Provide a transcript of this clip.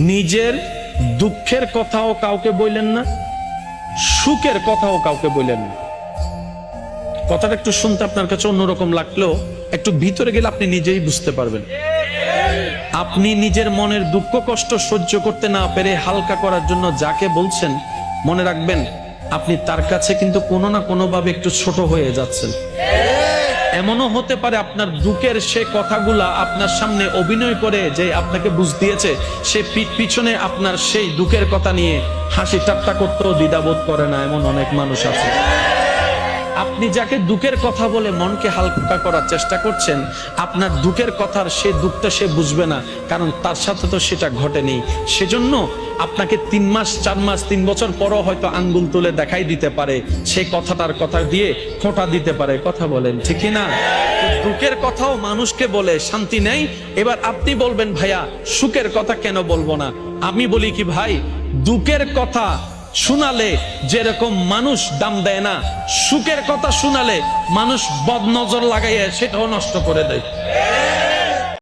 নিজের দুঃখের কথাও কাউকে বললেন না, সুখের কথাও কাউকে বললেন না। কথাটা একটু শুনতে আপনার কাছে অন্যরকম লাগলেও একটু ভিতরে গেলে আপনি নিজেই বুঝতে পারবেন। আপনি নিজের মনের দুঃখ কষ্ট সহ্য করতে না পেরে হালকা করার জন্য যাকে বলছেন, মনে রাখবেন আপনি তার কাছে কিন্তু কোনো না কোনো ভাবে একটু ছোট হয়ে যাচ্ছেন। এমনও হতে পারে আপনার দুঃখের সে কথাগুলা আপনার সামনে অভিনয় করে যে আপনাকে বুঝ দিয়েছে, সে পিছনে আপনার সেই দুঃখের কথা নিয়ে হাসি ঠাট্টা করতেও দ্বিধাবোধ করে না, এমন অনেক মানুষ আছে। আপনি যাকে দুঃখের কথা বলে মনকে হালকা করার চেষ্টা করছেন, আপনার দুঃখের কথার সে দুঃখটা সে বুঝবে না, কারণ তার সাথে তো সেটা ঘটেনি। সেজন্য আপনাকে 3 মাস 4 মাস 3 বছর পরও হয়তো আঙ্গুল তুলে দেখাই দিতে পারে, সেই কথাটার কথা দিয়ে খোঁটা দিতে পারে। কথা বলেন ঠিক না? দুঃখের কথাও মানুষকে বলে শান্তি নেই। এবার আপনি বলবেন ভাইয়া সুখের কথা কেন বলবো না? আমি বলি কি ভাই, দুঃখের কথা শোনালে যেরকম মানুষ দাম দেয় না, সুখের কথা শোনালে মানুষ বদনজর লাগাইয়া সেটাও নষ্ট করে দেয়।